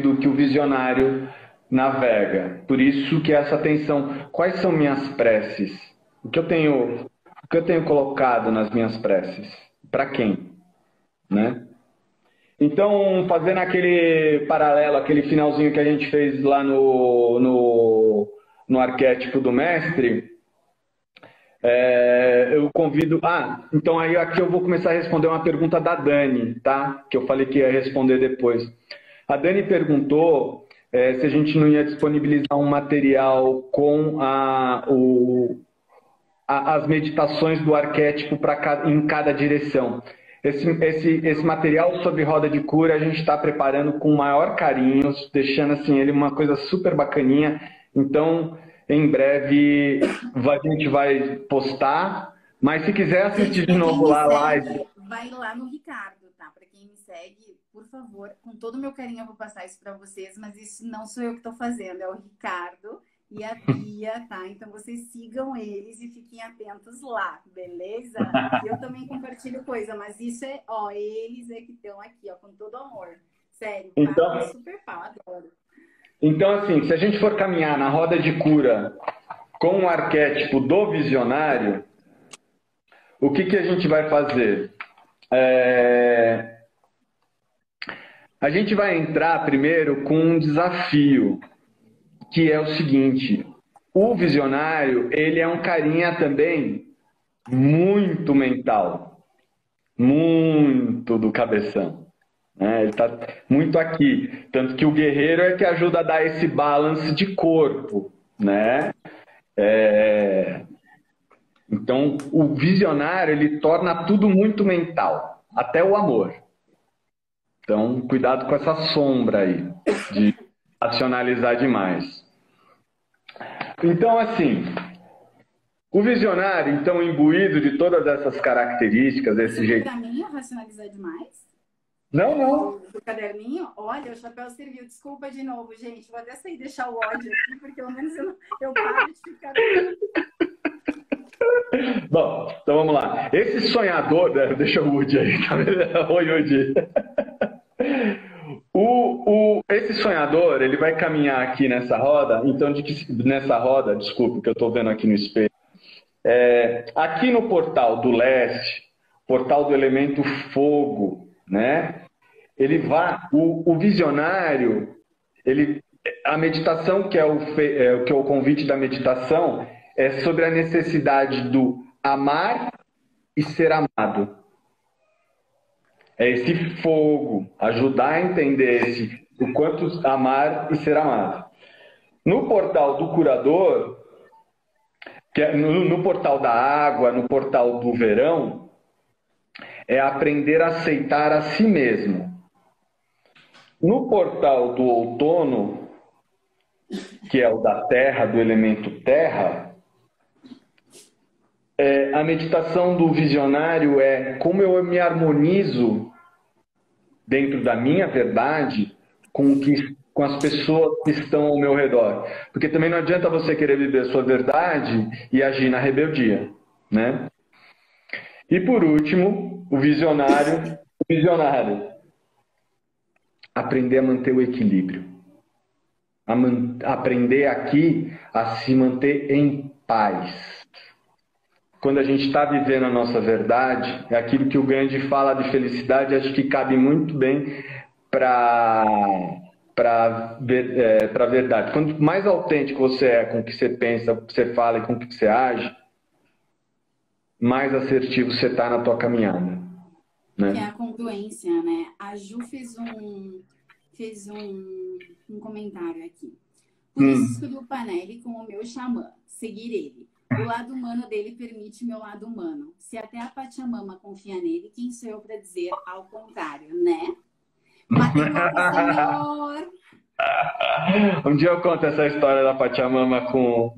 do que o visionário navega. Por isso que essa atenção, quais são minhas preces? O que eu tenho colocado nas minhas preces? Para quem? Né? Então, fazendo aquele paralelo, aquele finalzinho que a gente fez lá no arquétipo do mestre, eu convido... então aí aqui eu vou começar a responder uma pergunta da Dani, tá? Que eu falei que ia responder depois. A Dani perguntou se a gente não ia disponibilizar um material com as meditações do arquétipo em cada direção. Esse material sobre roda de cura a gente está preparando com o maior carinho, deixando assim, ele uma coisa super bacaninha. Então, em breve a gente vai postar. Mas se quiser assistir de novo lá a live... Vai lá no Ricardo, tá? Para quem me segue, por favor, com todo o meu carinho eu vou passar isso para vocês, mas isso não sou eu que estou fazendo, é o Ricardo e a Bia, tá? Então vocês sigam eles e fiquem atentos lá, beleza? Eu também compartilho coisa, mas isso é, ó, eles é que estão aqui, ó, com todo amor. Sério, então, super pau, adoro. Então, assim, se a gente for caminhar na roda de cura com o arquétipo do visionário, o que a gente vai fazer? A gente vai entrar primeiro com um desafio, que é o seguinte: o visionário, ele é um carinha também muito mental, muito do cabeção, né? Ele está muito aqui, tanto que o guerreiro é que ajuda a dar esse balance de corpo, né? Então, o visionário, ele torna tudo muito mental, até o amor. Então, cuidado com essa sombra aí, de racionalizar demais. Então, assim, o visionário, então, imbuído de todas essas características, desse jeito... Para mim, é racionalizar demais? Não. Do caderninho? Olha, o chapéu serviu. Desculpa de novo, gente. Vou até sair e deixar o ódio aqui, porque pelo menos eu paro de ficar... Bom, então vamos lá. Esse sonhador... Deixa o Woody aí. Oi, Woody. Esse sonhador, ele vai caminhar aqui nessa roda, então, nessa roda, desculpa, que eu estou vendo aqui no espelho. Aqui no portal do leste, portal do elemento fogo, né? Ele vai, o visionário, a meditação, que é o convite da meditação, é sobre a necessidade do amar e ser amado. É esse fogo, ajudar a entender o quanto amar e ser amado. No portal do curador, que é no portal da água, no portal do verão, é aprender a aceitar a si mesmo. No portal do outono, que é o da terra, do elemento terra, a meditação do visionário é como eu me harmonizo dentro da minha verdade com as pessoas que estão ao meu redor. Porque também não adianta você querer viver a sua verdade e agir na rebeldia, né? E por último, o visionário, aprender a manter o equilíbrio. Aprender aqui a se manter em paz. Quando a gente está vivendo a nossa verdade, é aquilo que o Gandhi fala de felicidade, acho que cabe muito bem para a verdade. Quanto mais autêntico você é com o que você pensa, o que você fala e com o que você age, mais assertivo você está na tua caminhada. Né? Que é a congruência, né? A Ju fez um comentário aqui. Por isso escolhi o Panelli como o meu xamã. Seguir ele. O lado humano dele permite meu lado humano. Se até a Pachamama confia nele, quem sou eu para dizer ao contrário, né? Matemática, senhor! Um dia eu conto essa história da Pachamama com...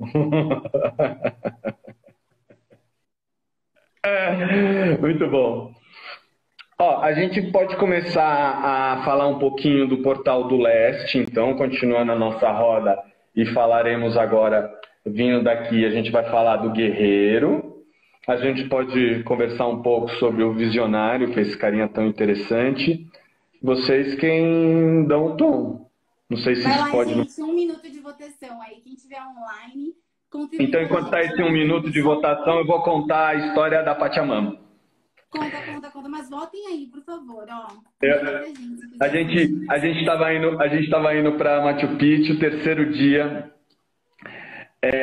Muito bom. Ó, a gente pode começar a falar um pouquinho do Portal do Leste, então, continuando a nossa roda, e falaremos agora, vindo daqui, a gente vai falar do guerreiro, a gente pode conversar um pouco sobre o visionário, que é esse carinha tão interessante. Vocês quem dão o tom. Não sei se isso pode... Gente, 1 minuto de votação aí, quem tiver online... Então, enquanto está esse 1 minuto de votação, eu vou contar a história da Pachamama. Conta, mas votem aí, por favor, ó. A gente estava indo para Machu Picchu, terceiro dia,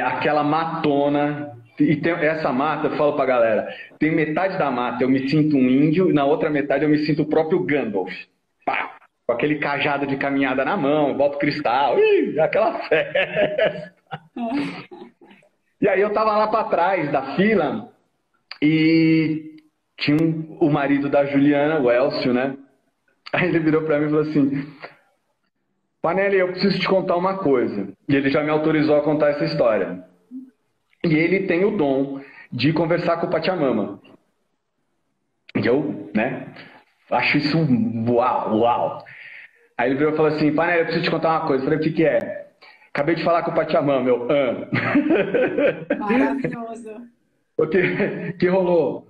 aquela matona, e tem essa mata, eu falo para a galera, tem metade da mata eu me sinto um índio, e na outra metade eu me sinto o próprio Gandalf. Pá, com aquele cajado de caminhada na mão, boto cristal, aquela festa. E aí eu tava lá para trás da fila, e tinha o marido da Juliana, o Elcio, né? Aí ele virou pra mim e falou assim: Panelli, eu preciso te contar uma coisa. E ele já me autorizou a contar essa história. E ele tem o dom de conversar com o Pachamama. E eu, né, acho isso uau, uau. Aí ele virou e falou assim: Panelli, eu preciso te contar uma coisa. Eu falei: o que que é? Acabei de falar com o Pachamama, meu. Maravilhoso. O que rolou?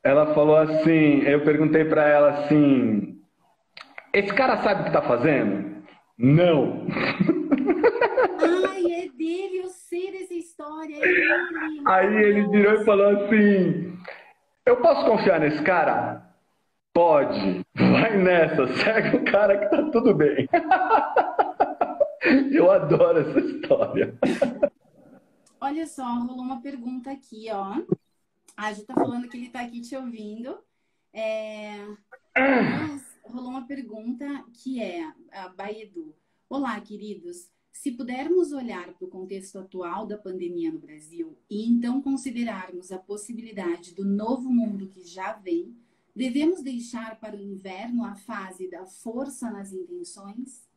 Ela falou assim, eu perguntei pra ela assim, esse cara sabe o que tá fazendo? Não. Ai, é dele, eu sei dessa história, é ele, Aí ele virou e maravilhoso. falou assim, eu posso confiar nesse cara? Pode. Vai nessa, segue o cara que tá tudo bem. Eu adoro essa história. Olha só, rolou uma pergunta aqui, ó. A Ju tá falando que ele tá aqui te ouvindo. Rolou uma pergunta que é, a Baedu. Olá, queridos. Se pudermos olhar para o contexto atual da pandemia no Brasil e então considerarmos a possibilidade do novo mundo que já vem, devemos deixar para o inverno a fase da força nas intenções?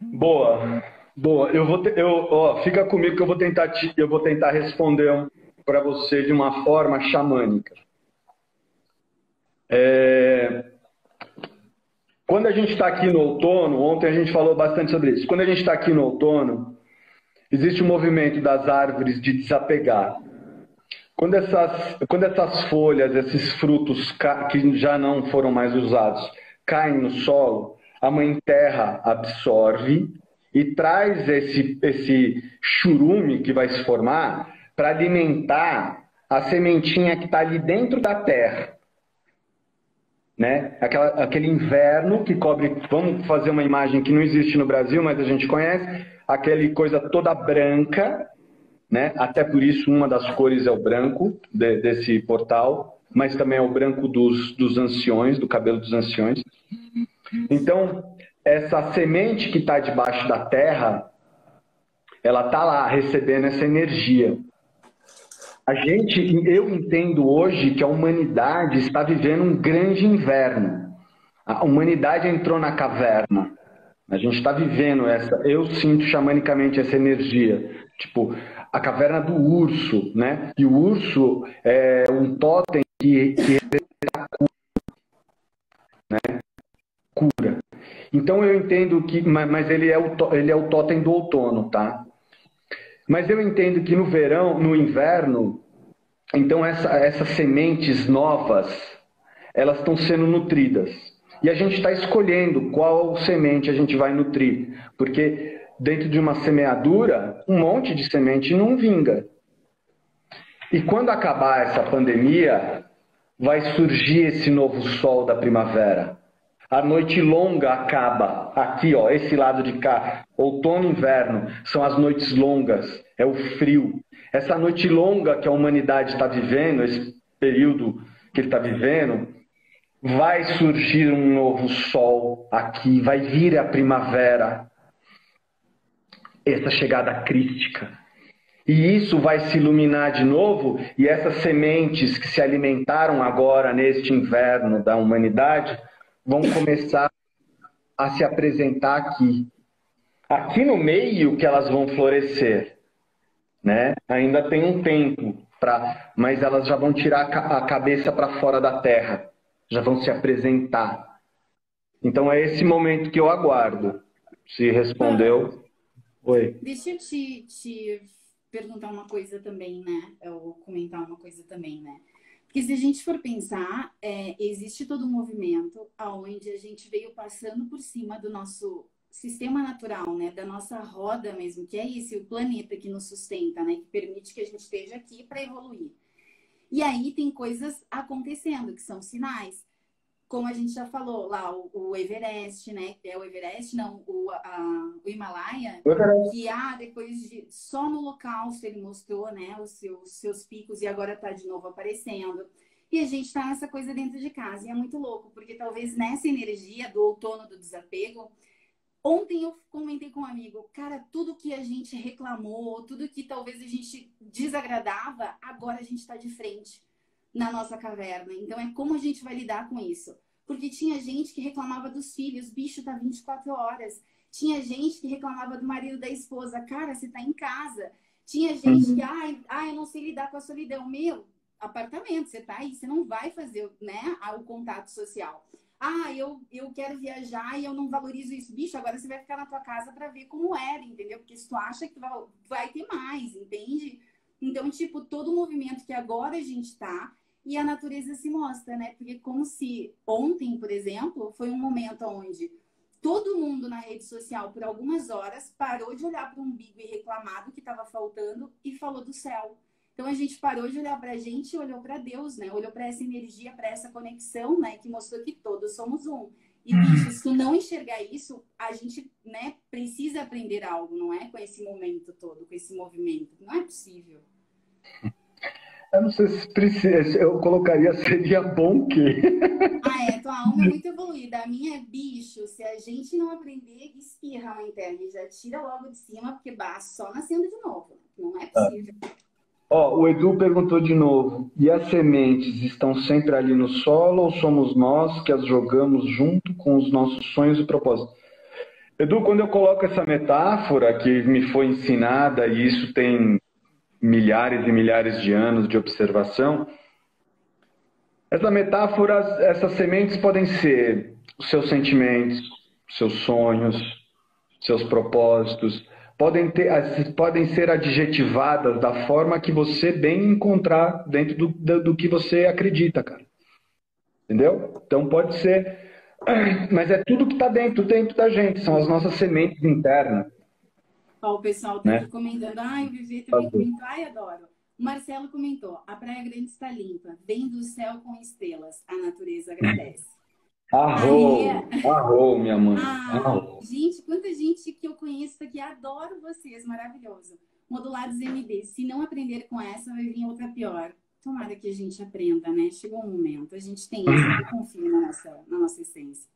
Boa, boa. Ó, fica comigo que eu vou tentar responder para você de uma forma xamânica. Quando a gente está aqui no outono, ontem a gente falou bastante sobre isso. Quando a gente está aqui no outono, existe um movimento das árvores de desapegar. Quando essas folhas, esses frutos que já não foram mais usados, caem no solo, a mãe terra absorve e traz esse churume que vai se formar para alimentar a sementinha que está ali dentro da terra. Né? Aquele inverno que cobre, vamos fazer uma imagem que não existe no Brasil, mas a gente conhece, aquele coisa toda branca, né? Até por isso uma das cores é o branco desse portal, mas também é o branco dos anciões, do cabelo dos anciões. Então, essa semente que está debaixo da terra, ela está lá recebendo essa energia. Eu entendo hoje que a humanidade está vivendo um grande inverno. A humanidade entrou na caverna. A gente está vivendo essa. Eu sinto xamanicamente essa energia. Tipo, a caverna do urso, né? E o urso é um totem que cura. Então eu entendo que. Mas ele é o totem do outono, tá? Mas eu entendo que no verão, no inverno, então essas sementes novas, elas estão sendo nutridas. E a gente está escolhendo qual semente a gente vai nutrir. Porque dentro de uma semeadura, um monte de semente não vinga. E quando acabar essa pandemia, vai surgir esse novo sol da primavera. A noite longa acaba. Aqui, ó, esse lado de cá. Outono e inverno são as noites longas, é o frio. Essa noite longa que a humanidade está vivendo, esse período que ele está vivendo, vai surgir um novo sol aqui, vai vir a primavera, essa chegada crística. E isso vai se iluminar de novo, e essas sementes que se alimentaram agora neste inverno da humanidade vão começar a se apresentar aqui. Aqui no meio que elas vão florescer, né? Ainda tem um tempo, mas elas já vão tirar a cabeça para fora da terra, já vão se apresentar. Então é esse momento que eu aguardo. Se respondeu, oi. Deixa eu te perguntar uma coisa também, né? Ou comentar uma coisa também, né? Porque se a gente for pensar, existe todo um movimento onde a gente veio passando por cima do nosso sistema natural, né? Da nossa roda mesmo, que é esse, o planeta que nos sustenta, né? Que permite que a gente esteja aqui para evoluir. E aí tem coisas acontecendo, que são sinais. Como a gente já falou lá, o Everest, né? É o Everest, não, o Himalaia, que depois de só no Holocausto ele mostrou, né, os seus picos e agora está de novo aparecendo. E a gente está nessa coisa dentro de casa. E é muito louco, porque talvez nessa energia do outono do desapego, ontem eu comentei com um amigo, cara, tudo que a gente reclamou, tudo que talvez a gente desagradava, agora a gente está de frente. na nossa caverna. Então, é como a gente vai lidar com isso. Porque tinha gente que reclamava dos filhos, bicho tá 24 horas. Tinha gente que reclamava do marido da esposa, cara, você tá em casa. Tinha gente que, eu não sei lidar com a solidão. Meu, apartamento, você tá aí, você não vai fazer, né, o contato social. Eu quero viajar e eu não valorizo isso. Bicho, agora você vai ficar na tua casa para ver como era, entendeu? Porque se tu acha que vai ter mais, entende? Então, tipo, todo o movimento que agora a gente tá, e a natureza se mostra, né? Porque como se ontem, por exemplo, foi um momento onde todo mundo na rede social, por algumas horas, parou de olhar para o umbigo e reclamar do que estava faltando e falou do céu. Então a gente parou de olhar para a gente e olhou para Deus, né? Olhou para essa energia, para essa conexão, né? Que mostrou que todos somos um. E, bicho, se tu não enxergar isso, a gente, né, precisa aprender algo, não é? Com esse momento todo, com esse movimento. Não é possível. Eu não sei se precisa, eu colocaria, seria bom que... Tua alma é muito evoluída. A minha é bicho. Se a gente não aprender, espirra na interna e já tira logo de cima, porque só nascendo de novo. Não é possível. O Edu perguntou de novo, e as sementes estão sempre ali no solo ou somos nós que as jogamos junto com os nossos sonhos e propósitos? Edu, quando eu coloco essa metáfora que me foi ensinada, e isso tem milhares e milhares de anos de observação, essa metáfora, essas sementes podem ser os seus sentimentos, seus sonhos, seus propósitos, podem ser adjetivadas da forma que você bem encontrar dentro do que você acredita, cara. Entendeu? Então pode ser, mas é tudo que está dentro da gente, são as nossas sementes internas. O pessoal está aqui comentando, o Vivi também comentou, adoro. O Marcelo comentou, a Praia Grande está limpa, vem do céu com estrelas, a natureza agradece. Arrou, minha mãe. Gente, quanta gente que eu conheço aqui, adoro vocês, maravilhoso. Modulados MD, se não aprender com essa, vai vir outra pior. Tomara que a gente aprenda, né? Chegou um momento, a gente tem isso, eu confio na nossa essência.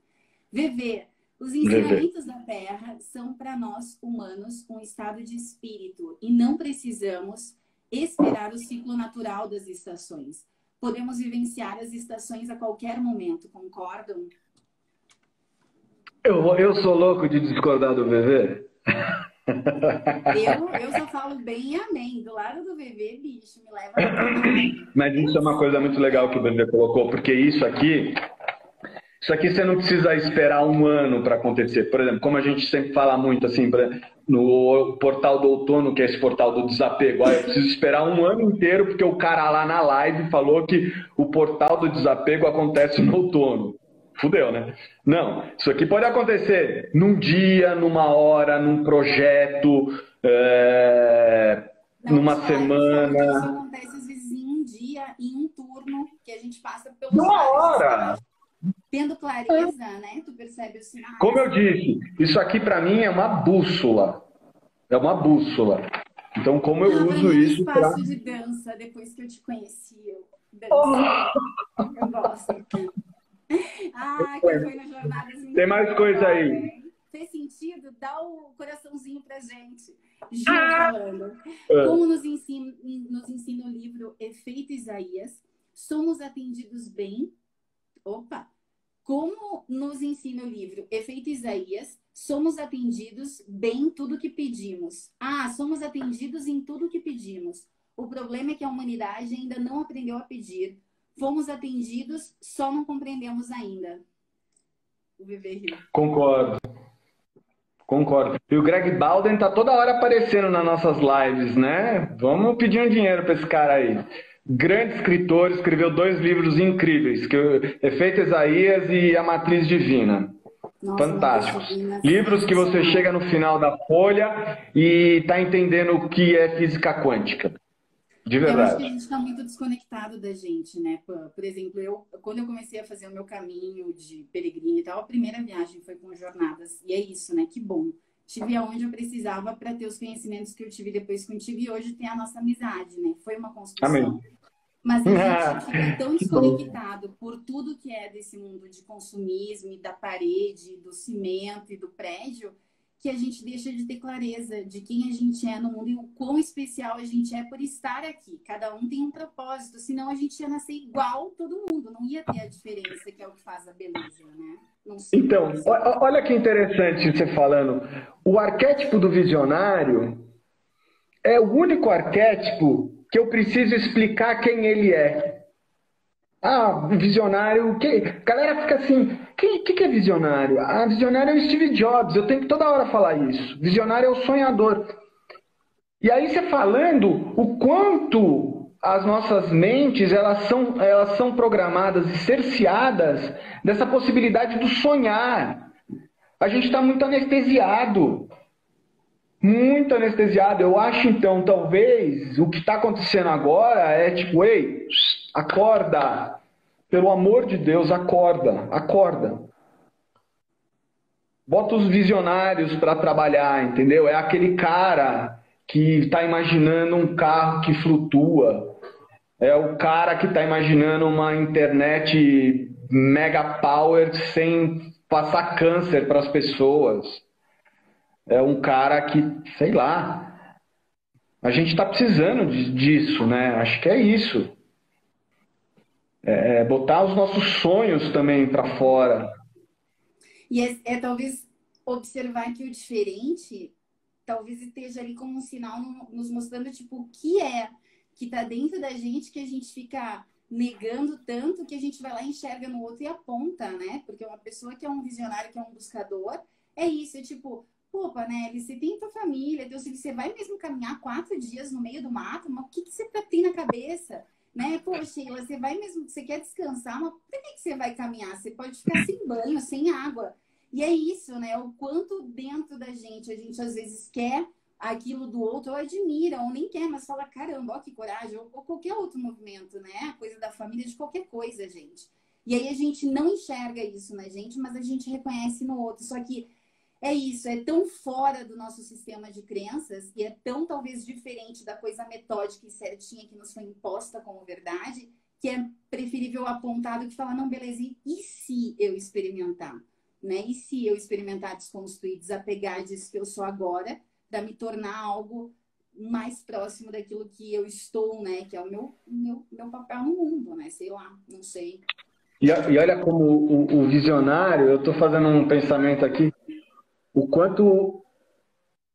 VV, os ensinamentos da Terra são para nós, humanos, um estado de espírito e não precisamos esperar o ciclo natural das estações. Podemos vivenciar as estações a qualquer momento, concordam? Eu sou louco de discordar do VV. Eu só falo bem e amém. Do lado do VV, bicho, me leva a... Mas isso é uma coisa muito legal que o VV colocou, porque isso aqui você não precisa esperar um ano para acontecer. Por exemplo, como a gente sempre fala muito assim, no portal do outono, que é esse portal do desapego, eu preciso esperar um ano inteiro porque o cara lá na live falou que o portal do desapego acontece no outono. Fudeu, né? Não, isso aqui pode acontecer num dia, numa hora, num projeto, numa semana. Isso acontece às vezes em um dia, em um turno, que a gente passa pelos uma hora! Tendo clareza, né? Tu percebe os sinais. Como eu disse, isso aqui para mim é uma bússola. É uma bússola. Então, como eu uso isso para... espaço de dança, depois que eu te conheci, eu danço. Eu gosto. Quem foi na jornada... Tem mais coisa aí. Fez sentido? Dá o coraçãozinho pra gente. Gil falando. Como nos ensina o livro Efeito Isaías, somos atendidos bem... Como nos ensina o livro Efeito Isaías, somos atendidos bem em tudo que pedimos. Somos atendidos em tudo que pedimos. O problema é que a humanidade ainda não aprendeu a pedir. Fomos atendidos, só não compreendemos ainda. O VV riu. Concordo. E o Greg Balden tá toda hora aparecendo nas nossas lives, né? Vamos pedir um dinheiro para esse cara aí. Grande escritor, escreveu 2 livros incríveis, Efeito Isaías e A Matriz Divina. Nossa, fantásticos. Livros que você chega no final da folha e está entendendo o que é física quântica. De verdade. Eu acho que a gente está muito desconectado da gente, né? Por exemplo, quando eu comecei a fazer o meu caminho de peregrino e tal, a primeira viagem foi com jornadas. E é isso, né? Que bom. Tive aonde eu precisava para ter os conhecimentos que eu tive depois contigo e hoje tem a nossa amizade, né? Foi uma construção. Amém. Mas a gente fica tão desconectado por tudo que é desse mundo de consumismo e da parede, do cimento e do prédio, que a gente deixa de ter clareza de quem a gente é no mundo e o quão especial a gente é por estar aqui. Cada um tem um propósito, senão a gente ia nascer igual todo mundo, não ia ter a diferença que é o que faz a beleza, né? Não sei. Então, olha que interessante você falando. O arquétipo do visionário é o único arquétipo que eu preciso explicar quem ele é. Ah, visionário. A galera fica assim: que é visionário? Ah, visionário é o Steve Jobs. Eu tenho que toda hora falar isso. Visionário é o sonhador. E aí você falando o quanto as nossas mentes elas são programadas e cerceadas dessa possibilidade do sonhar. A gente está muito anestesiado. Muito anestesiado. Eu acho, então, talvez, o que está acontecendo agora é tipo, ei, acorda. Pelo amor de Deus, acorda. Acorda. Bota os visionários para trabalhar, entendeu? É aquele cara que está imaginando um carro que flutua. É o cara que está imaginando uma internet mega power sem passar câncer para as pessoas. É um cara que, sei lá, a gente está precisando disso, né? Acho que é isso. É botar os nossos sonhos também para fora. E é talvez observar que o diferente talvez esteja ali como um sinal nos mostrando tipo o que é que tá dentro da gente que a gente fica negando tanto que a gente vai lá e enxerga no outro e aponta, né? Porque uma pessoa que é um visionário, que é um buscador, é isso, é tipo, pô, Panelli, você tem tua família, teu filho, você vai mesmo caminhar 4 dias no meio do mato, mas o que você tem na cabeça? Né? Pô, Sheila, você vai mesmo, você quer descansar, mas por que você vai caminhar? Você pode ficar sem banho, sem água. E é isso, né? O quanto dentro da gente a gente às vezes quer aquilo do outro, ou admira, ou nem quer, mas fala, caramba, ó que coragem, ou qualquer outro movimento, né? A coisa da família, de qualquer coisa, gente. E aí a gente não enxerga isso na gente, mas a gente reconhece no outro. Só que é isso, é tão fora do nosso sistema de crenças e é tão talvez diferente da coisa metódica e certinha que nos foi imposta como verdade, que é preferível apontar do que falar, não, beleza, e se eu experimentar? Né? E se eu experimentar desconstruir, desapegar disso que eu sou agora, para me tornar algo mais próximo daquilo que eu estou, né? Que é o meu papel no mundo, né? Sei lá, não sei. E olha como o visionário, eu estou fazendo um pensamento aqui, o quanto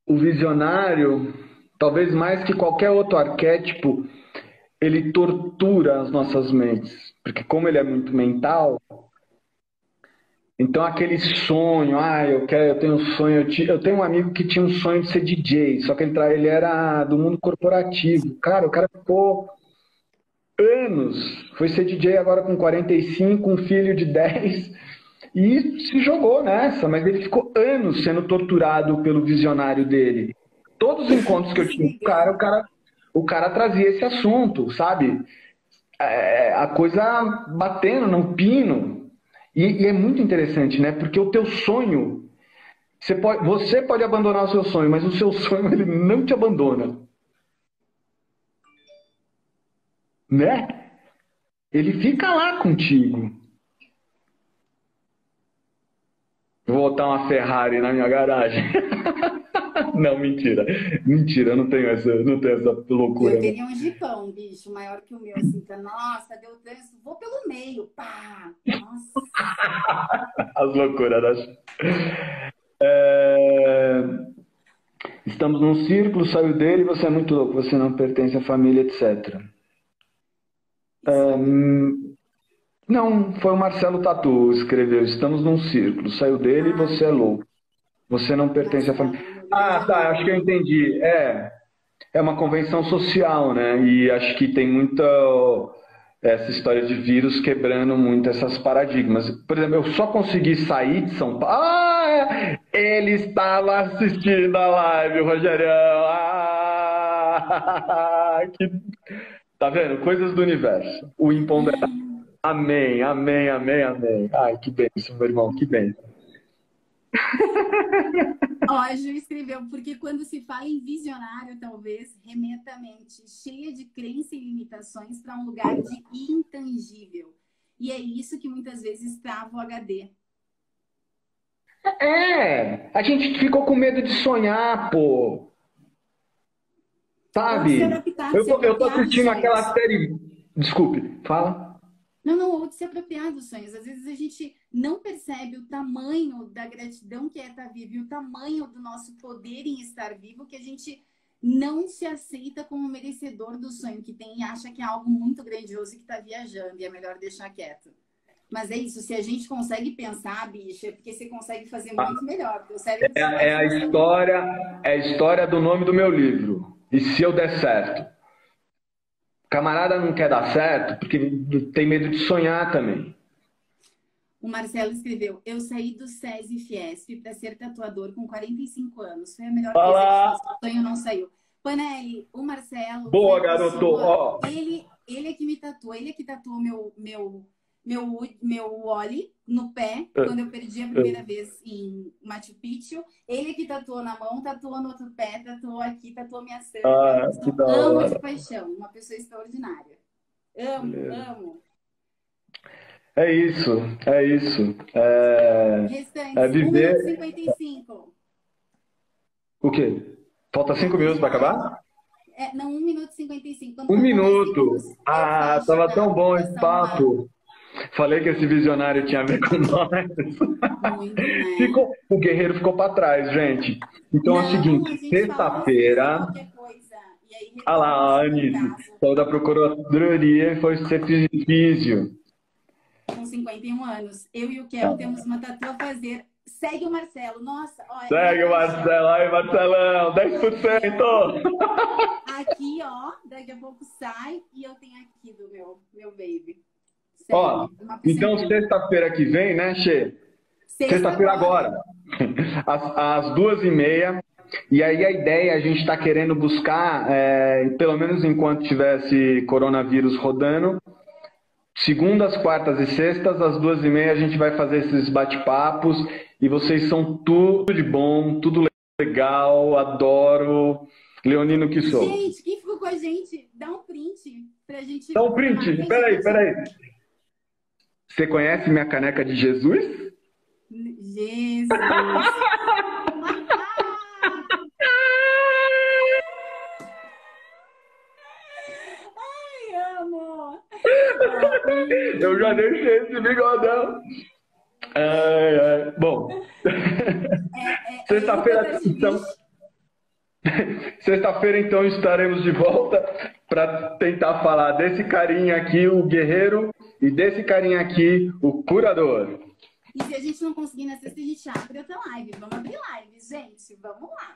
o visionário, talvez mais que qualquer outro arquétipo, ele tortura as nossas mentes. Porque como ele é muito mental, então aquele sonho, eu tenho um sonho, eu tenho um amigo que tinha um sonho de ser DJ, só que ele era do mundo corporativo. Cara, o cara ficou anos, foi ser DJ agora com 45, um filho de 10, e se jogou nessa, mas ele ficou anos sendo torturado pelo visionário dele. Todos os encontros que eu tinha com o cara trazia esse assunto, sabe? A coisa batendo no pino. E é muito interessante, né? Porque o teu sonho, você pode abandonar o seu sonho, mas o seu sonho ele não te abandona. Né? Ele fica lá contigo. Vou botar uma Ferrari na minha garagem. Não, mentira. Mentira, eu não tenho essa loucura. Eu teria um jipão, bicho, maior que o meu, assim, pra, nossa, deu trânsito, vou pelo meio, pá! Nossa! As loucuras, né? Estamos num círculo, saiu dele, você é muito louco, você não pertence à família, etc. Não, foi o Marcelo Tatu, escreveu, estamos num círculo, saiu dele, você é louco. Você não pertence à família. Ah, tá, acho que eu entendi. É uma convenção social, né? E acho que tem muita essa história de vírus quebrando muito essas paradigmas. Por exemplo, eu só consegui sair de São Paulo. Ele estava assistindo a live, o Rogerião. Tá vendo? Coisas do universo. O imponderável. Amém, amém, amém, amém. Ai, que bênção, meu irmão, que bênção. Ó, a Ju escreveu, porque quando se fala em visionário, talvez remeta a mente cheia de crença e limitações para um lugar de intangível. E é isso que muitas vezes trava o HD. A gente ficou com medo de sonhar, pô. Ou de se Sabe? adaptar, de se Eu tô apropriar dos assistindo aquela sonhos. série. Desculpe, fala. Não, não, ou de se apropriar dos sonhos. Às vezes a gente não percebe o tamanho da gratidão que é estar vivo e o tamanho do nosso poder em estar vivo, que a gente não se aceita como merecedor do sonho que tem e acha que é algo muito grandioso e que está viajando e é melhor deixar quieto. Mas é isso, se a gente consegue pensar, bicha, é porque você consegue fazer muito melhor, porque o cérebro só vai É a funcionando. história, é a história do nome do meu livro. E se eu der certo? Camarada não quer dar certo porque tem medo de sonhar também. O Marcelo escreveu: Eu saí do SESI Fiesp para ser tatuador com 45 anos. Foi a melhor coisa que Fala! fiz. O sonho não saiu. Panelli, o Marcelo foi Boa, a garoto! pessoa. Ó, Ele é que me tatuou. Ele é que tatuou meu Wally no pé, quando eu perdi a primeira vez em Machu Picchu. Ele é que tatuou na mão, tatuou no outro pé, tatuou aqui, tatuou minha santa. É uma que pessoa, da amo de hora. paixão. Uma pessoa extraordinária. Amo, amo. É isso, é isso. É Restantes, 1 minuto e viver. 55. O quê? Falta 5 minutos para acabar? Não, 1 minuto e 55. Quando Um faltar mais 5 minuto. minutos, eu Ah, fecho tava a tão bom esse gravação lá. papo. Falei que esse visionário tinha a ver com nós. Muito, né? O guerreiro ficou para trás, gente. Então é o Não, a seguinte, gente fala assim, fazer sexta-feira. qualquer coisa. E aí Ah lá, retorna a sobre o Anise, caso. saiu da Procuradoria e foi ser físio. Com 51 anos. Eu e o Kel temos uma tatu a fazer. Segue o Marcelo. Nossa, olha. Segue o Marcelo aí, Marcelão, 10%. Aqui, ó, daqui a pouco sai e eu tenho aqui do meu baby. Ó, Sério, uma então piscina. sexta-feira que vem, né, Che? Sexta Sexta-feira agora. agora, às 2h30. E aí a ideia, a gente está querendo buscar, pelo menos enquanto tivesse coronavírus rodando, segundas, quartas e sextas, às 2h30, a gente vai fazer esses bate-papos. E vocês são tudo de bom, tudo legal, adoro. Leonino que sou. Gente, quem ficou com a gente, dá um print pra gente. Dá um print, peraí. Você conhece minha caneca de Jesus? Jesus. Ai, amo. Eu já deixei esse bigodão. Bom, sexta-feira então, sexta-feira então estaremos de volta para tentar falar desse carinha aqui, o guerreiro, e desse carinha aqui, o curador. E se a gente não conseguir na sexta, a gente abre outra live. Vamos abrir live, gente. Vamos lá.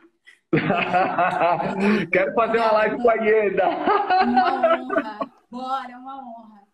Quero fazer uma live com a Ieda. Uma honra. Bora, uma honra.